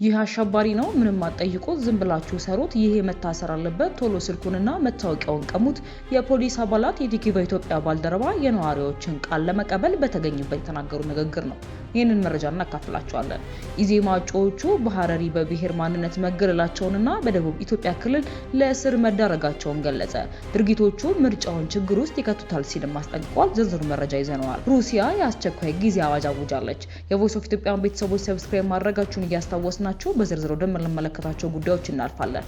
ይህ አሸባሪ ነው ምንም አትጠይቁት ዝም ብላችሁ ሰሩት ይሄ መታሰር አለበት ቶሎ ስልኩንና መታወቂያውን ቀሙት የፖሊስ አባላት የቲኪቫ ኢትዮጵያ ባልደረባ የነዋሪዎችን ቃል ለመቀበል በተገኙበት የተናገሩ ንግግር ነው። ይህንን መረጃ እናካፍላችኋለን። ኢዜማ እጩዎቹ በሐረሪ በብሔር ማንነት መገለላቸውንና በደቡብ ኢትዮጵያ ክልል ለእስር መዳረጋቸውን ገለጸ። ድርጊቶቹ ምርጫውን ችግር ውስጥ ይከቱታል ሲልም አስጠንቅቋል። ዝርዝሩ መረጃ ይዘነዋል። ሩሲያ የአስቸኳይ ጊዜ አዋጅ አውጃለች። የቮይስ ኦፍ ኢትዮጵያን ቤተሰቦች ሰብስክራይብ ማድረጋችሁን እያስታወስን ናቸው። በዝርዝር ወደምንመለከታቸው ጉዳዮች እናልፋለን።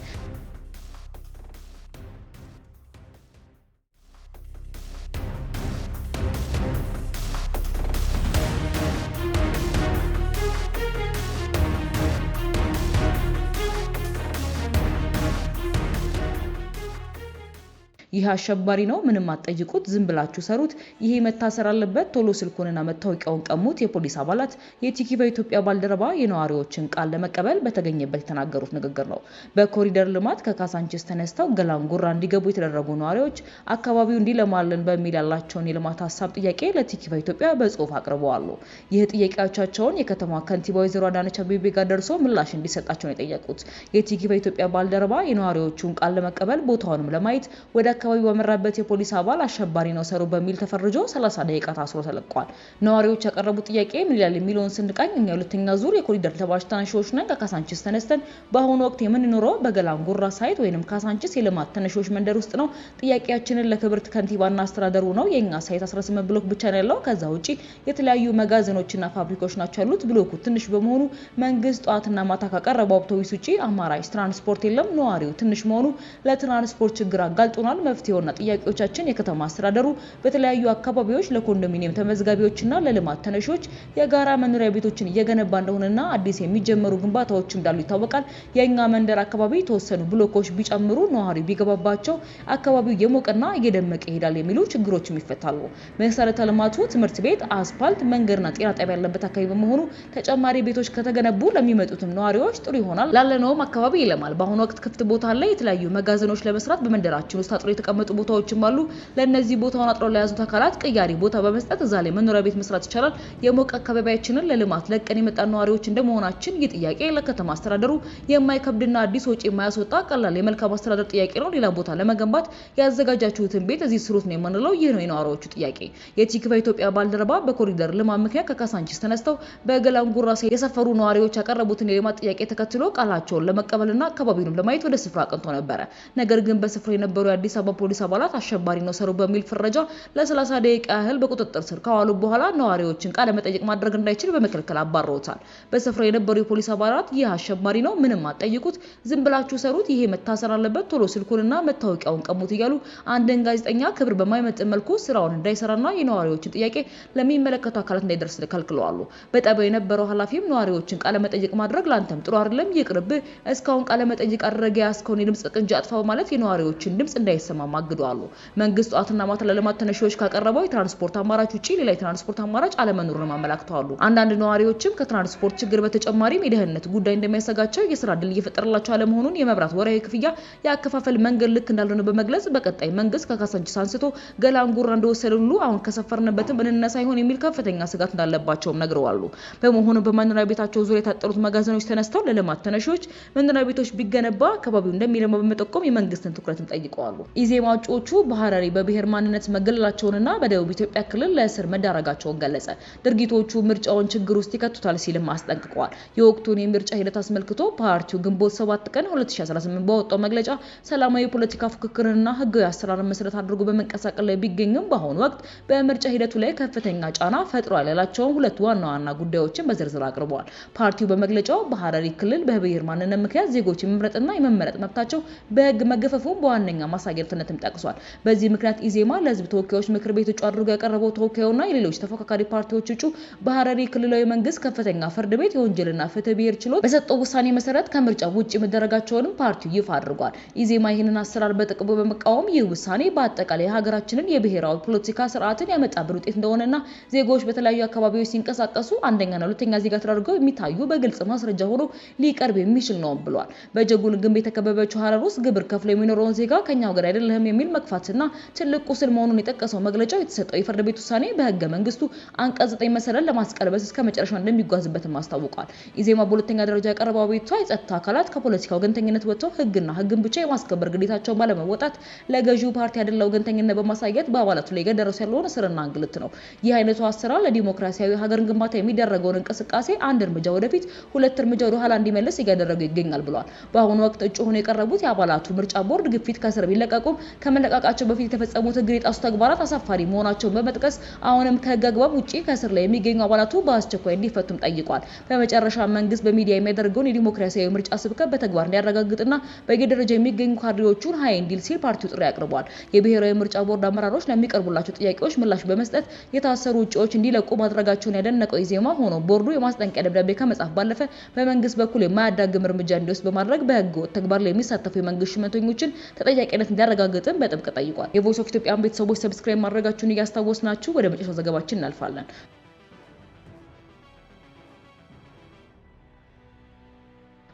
ይህ አሸባሪ ነው ምንም አትጠይቁት ዝም ብላችሁ ሰሩት ይሄ መታሰር አለበት ቶሎ ስልኩንና መታወቂያውን ቀሙት የፖሊስ አባላት የቲኪቫ ኢትዮጵያ ባልደረባ የነዋሪዎችን ቃል ለመቀበል በተገኘበት የተናገሩት ንግግር ነው። በኮሪደር ልማት ከካሳንቺስ ተነስተው ገላንጉራ እንዲገቡ የተደረጉ ነዋሪዎች አካባቢው እንዲለማልን በሚል ያላቸውን የልማት ሀሳብ ጥያቄ ለቲኪቫ ኢትዮጵያ በጽሁፍ አቅርበዋል። ይህ ጥያቄዎቻቸውን የከተማዋ ከንቲባ ወይዘሮ አዳነች አቤቤ ጋር ደርሶ ምላሽ እንዲሰጣቸው ነው የጠየቁት። የቲኪቫ ኢትዮጵያ ባልደረባ የነዋሪዎቹን ቃል ለመቀበል ቦታውንም ለማየት ወደ አካባቢው በመራበት የፖሊስ አባል አሸባሪ ነው ሰሩ በሚል ተፈርጆ 30 ደቂቃ ታስሮ ተለቋል። ነዋሪዎች ያቀረቡት ጥያቄ ምን ይላል የሚለውን ስንቃኝ እኛ ሁለተኛ ዙር የኮሪደር ተባባሪ ተነሺዎች ነን። ከካሳንቺስ ተነስተን በአሁኑ ወቅት የምንኖረው በገላንጉራ ሳይት ወይንም ካሳንቺስ የልማት ተነሺዎች መንደር ውስጥ ነው። ጥያቄያችንን ለክብርት ከንቲባና አስተዳደሩ ነው። የኛ ሳይት 18 ብሎክ ብቻ ነው ያለው። ከዛ ውጪ የተለያዩ መጋዘኖችና ፋብሪካዎች ናቸው ያሉት። ብሎኩ ትንሽ በመሆኑ መንግስት ጧትና ማታ ካቀረበው አውቶቡስ ውጪ አማራጭ ትራንስፖርት የለም። ነዋሪው ትንሽ መሆኑ ለትራንስፖርት ችግር አጋልጦናል። መፍትሄውና ጥያቄዎቻችን የከተማ አስተዳደሩ በተለያዩ አካባቢዎች ለኮንዶሚኒየም ተመዝጋቢዎችና ለልማት ተነሺዎች የጋራ መኖሪያ ቤቶችን እየገነባ እንደሆነና አዲስ የሚጀመሩ ግንባታዎች እንዳሉ ይታወቃል። የኛ መንደር አካባቢ የተወሰኑ ብሎኮች ቢጨምሩ ነዋሪው ቢገባባቸው አካባቢው የሞቀና እየደመቀ ይሄዳል የሚሉ ችግሮችም ይፈታሉ። መሰረተ ልማቱ ትምህርት ቤት፣ አስፓልት፣ መንገድና ጤና ጣቢያ ያለበት አካባቢ በመሆኑ ተጨማሪ ቤቶች ከተገነቡ ለሚመጡትም ነዋሪዎች ጥሩ ይሆናል። ላለነውም አካባቢ ይለማል። በአሁኑ ወቅት ክፍት ቦታ ላይ የተለያዩ መጋዘኖች ለመስራት በመንደራችን ውስጥ አጥሮ የተቀመጡ ቦታዎችም አሉ። ለነዚህ ቦታውን አጥረው ለያዙት አካላት ቅያሪ ቦታ በመስጠት እዛ ላይ መኖሪያ ቤት መስራት ይቻላል። የሞቀ አካባቢያችንን ለልማት ለቀን የመጣ ነዋሪዎች እንደመሆናችን ይህ ጥያቄ ለከተማ አስተዳደሩ የማይከብድና አዲስ ወጪ የማያስወጣ ቀላል የመልካም አስተዳደር ጥያቄ ነው። ሌላ ቦታ ለመገንባት ያዘጋጃችሁትን ቤት እዚህ ስሩት ነው የምንለው። ይህ ነው የነዋሪዎቹ ጥያቄ። የቲኪቫ ኢትዮጵያ ባልደረባ በኮሪደር ልማት ምክንያት ከካሳንቺስ ተነስተው በገላንጉራ የሰፈሩ ነዋሪዎች ያቀረቡትን የልማት ጥያቄ ተከትሎ ቃላቸውን ለመቀበልና አካባቢውንም ለማየት ወደ ስፍራ አቅንቶ ነበረ። ነገር ግን በስፍራው የነበሩ የአዲስ አበባ ፖሊስ አባላት አሸባሪ ነው ሰሩ በሚል ፍረጃ ለ30 ደቂቃ ያህል በቁጥጥር ስር ካዋሉ በኋላ ነዋሪዎችን ቃለ መጠይቅ ማድረግ እንዳይችል በመከልከል አባረውታል። በስፍራው የነበሩ የፖሊስ አባላት ይህ አሸባሪ ነው ምንም አትጠይቁት ዝም ብላችሁ ሰሩት ይሄ መታሰር አለበት ቶሎ ስልኩንና መታወቂያውን ቀሙት እያሉ አንድን ጋዜጠኛ ክብር በማይመጥን መልኩ ስራውን እንዳይሰራና የነዋሪዎችን ጥያቄ ለሚመለከቱ አካላት እንዳይደርስ ከልክለዋል። በጣቢያው የነበረው ኃላፊም ነዋሪዎችን ቃለ መጠይቅ ማድረግ ላንተም ጥሩ አይደለም ይቅርብ እስካሁን ቃለ መጠይቅ አድርገ ያስከውን የድምጽ ቅንጅ አጥፋው ማለት የነዋሪዎችን ድምጽ እንዳይሰማ ማግደዋል። መንግስት ጧትና ማታ ለልማት ተነሺዎች ካቀረበው የትራንስፖርት አማራጭ ውጪ ሌላ የትራንስፖርት አማራጭ አለመኖሩን አመላክተዋል። አንዳንድ ነዋሪዎችም ከትራንስፖርት ችግር በተጨማሪም የደህንነት ጉዳይ እንደሚያሰጋቸው የስራ ዕድል እየፈጠረላቸው አለመሆኑን የመብራት ወርሃዊ ክፍያ ያከፋፈል መንገድ ልክ እንዳልሆነ በመግለጽ በቀጣይ መንግስት ከካሳንቺስ አንስቶ ገላንጉራ እንደወሰደ ሁሉ አሁን ከሰፈርንበትም እንነሳ ይሆን የሚል ከፍተኛ ስጋት እንዳለባቸውም ነግረዋል። በመሆኑ በመኖሪያ ቤታቸው ዙሪያ የታጠሩት መጋዘኖች ተነስተው ለልማት ተነሺዎች መኖሪያ ቤቶች ቢገነባ አካባቢው እንደሚለማ በመጠቆም የመንግስትን ትኩረትም ጠይቀዋል። ኢዜማ እጩዎቹ በሐረሪ በብሔር ማንነት መገለላቸውንና በደቡብ ኢትዮጵያ ክልል ለእስር መዳረጋቸውን ገለጸ። ድርጊቶቹ ምርጫውን ችግር ውስጥ ይከቱታል ሲልም አስጠንቅቀዋል። የወቅቱን የምርጫ ሂደት አስመልክቶ ፓርቲው ግንቦት 7 ቀን 2018 በወጣው መግለጫ ሰላማዊ የፖለቲካ ፉክክርንና ህጋዊ አሰራርን መሰረት አድርጎ በመንቀሳቀስ ላይ ቢገኝም በአሁኑ ወቅት በምርጫ ሂደቱ ላይ ከፍተኛ ጫና ፈጥሯል ያላቸውን ሁለት ዋና ዋና ጉዳዮችን በዝርዝር አቅርበዋል። ፓርቲው በመግለጫው በሐረሪ ክልል በብሔር ማንነት ምክንያት ዜጎች የመምረጥና የመመረጥ መብታቸው በህግ መገፈፉን በዋነኛ ማሳየትነትም ጠቅሷል። በዚህ ምክንያት ኢዜማ ለህዝብ ተወካዮች ምክር ቤት እጩ አድርጎ ያቀረበው ተወካዩና የሌሎች ተፎካካሪ ፓርቲዎች እጩ በሐረሪ ክልላዊ መንግስት ከፍተኛ ፍርድ ቤት የወንጀልና ፍትህ ብሔር ችሎት በሰጠው ውሳኔ መሰረት ከምርጫ ውጪ መደረጋቸውንም ፓርቲው ይፋ አድርጓል። ኢዜማ ይህንን አሰራር በጥቅሉ በመቃወም ይህ ውሳኔ በአጠቃላይ የሀገራችንን የብሔራዊ ፖለቲካ ስርዓትን ያመጣብን ውጤት እንደሆነና ዜጎች በተለያዩ አካባቢዎች ሲንቀሳቀሱ አንደኛና ሁለተኛ ዜጋ ተደርገው የሚታዩ በግልጽ ማስረጃ ሆኖ ሊቀርብ የሚችል ነው ብሏል። በጀጉል ግንብ የተከበበችው ሐረር ውስጥ ግብር ከፍሎ የሚኖረውን ዜጋ ከኛው ጋር አይደለህም የሚል መግፋትና ትልቅ ቁስል መሆኑን የጠቀሰው መግለጫው የተሰጠው የፍርድ ቤት ውሳኔ በህገ መንግስቱ አንቀጽ 9 መሰረት ለማስቀልበስ እስከ መጨረሻው እንደሚጓዝበትም አስታውቋል። ኢዜማ በሁለተኛ ደረጃ ያቀረበው አቤቱታ የጸጥታ አካላት ከፖለቲካ ወገንተኝነት ወጥተው ህግን ብቻ የማስከበር ግዴታቸውን ባለመወጣት ለገዢው ፓርቲ ያደላ ወገንተኝነት በማሳየት በአባላቱ ላይ እየደረሰ ያለውን እስርና እንግልት ነው። ይህ አይነቱ አሰራር ለዲሞክራሲያዊ ሀገር ግንባታ የሚደረገውን እንቅስቃሴ አንድ እርምጃ ወደፊት ሁለት እርምጃ ወደ ኋላ እንዲመለስ እያደረገ ይገኛል ብሏል። በአሁኑ ወቅት እጩ ሆነው የቀረቡት የአባላቱ ምርጫ ቦርድ ግፊት ከስር ቢለቀቁም ከመለቃቃቸው በፊት የተፈጸሙት ህግን የጣሱ ተግባራት አሳፋሪ መሆናቸውን በመጥቀስ አሁንም ከህግ አግባብ ውጪ ከስር ላይ የሚገኙ አባላቱ በአስቸኳይ እንዲፈቱም ጠይቋል። በመጨረሻ መንግስት በሚዲያ የሚያደርገውን የዲሞክራሲያዊ ምርጫ ስብከት በተግባር እንዲያረጋግጥና በየደረጃው የሚገኙ ካድሬዎቹን ሀይ እንዲል ሲል ፓርቲው ጥሪ አቅርቧል። የብሔራዊ ምርጫ ቦርድ አመራሮች ለሚቀርቡላቸው ጥያቄዎች ምላሽ በመስጠት የታሰሩ እጩዎች እንዲለቁ ማድረጋቸውን ያደነቀው ኢዜማ ሆኖ ቦርዱ የማስጠንቀቂያ ደብዳቤ ከመጻፍ ባለፈ በመንግስት በኩል የማያዳግም እርምጃ እንዲወስድ በማድረግ በህገ ወጥ ተግባር ላይ የሚሳተፉ የመንግስት ሹመኞችን ተጠያቂነት እንዲያረጋግጥም በጥብቅ ጠይቋል። የቮይስ ኦፍ ኢትዮጵያን ቤተሰቦች ሰብስክራይብ ማድረጋችሁን እያስታወስናችሁ ወደ መጨረሻው ዘገባችን እናልፋለን።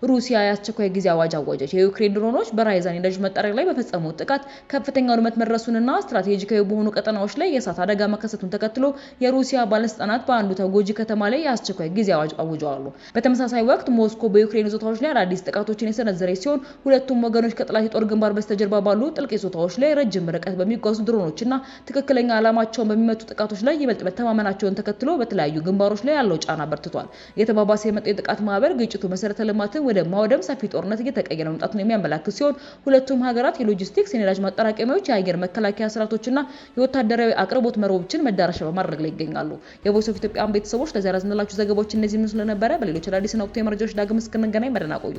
ሩሲያ የአስቸኳይ ጊዜ አዋጅ አወጀች። የዩክሬን ድሮኖች በራይዛን የነዳጅ መጣሪያ ላይ በፈጸሙት ጥቃት ከፍተኛ ውድመት መድረሱንና ስትራቴጂካዊ በሆኑ ቀጠናዎች ላይ የእሳት አደጋ መከሰቱን ተከትሎ የሩሲያ ባለስልጣናት በአንዱ ተጎጂ ከተማ ላይ የአስቸኳይ ጊዜ አዋጅ አውጀዋል። በተመሳሳይ ወቅት ሞስኮ በዩክሬን ይዞታዎች ላይ አዳዲስ ጥቃቶችን የሰነዘረች ሲሆን ሁለቱም ወገኖች ከጠላት የጦር ግንባር በስተጀርባ ባሉ ጥልቅ ይዞታዎች ላይ ረጅም ርቀት በሚጓዙ ድሮኖችና ትክክለኛ ዓላማቸውን በሚመቱ ጥቃቶች ላይ ይበልጥ መተማመናቸውን ተከትሎ በተለያዩ ግንባሮች ላይ ያለው ጫና በርትቷል። የተባባሰ የመጣው የጥቃት ማዕበል ግጭቱ መሰረተ ልማትን ወደ ማውደም ሰፊ ጦርነት እየተቀየረ መምጣቱን የሚያመላክት ሲሆን ሁለቱም ሀገራት የሎጂስቲክስ የነዳጅ ማጠራቀሚያዎች የአየር መከላከያ ስርዓቶችና የወታደራዊ አቅርቦት መርሆችን መዳረሻ በማድረግ ላይ ይገኛሉ። የቮይስ ኦፍ ኢትዮጵያን ቤተሰቦች ለዛሬ ያዝንላችሁ ዘገባዎች እነዚህ ምስሉ ነበረ። በሌሎች አዳዲስና ወቅታዊ መረጃዎች ዳግም እስክንገናኝ መደህና ቆዩ።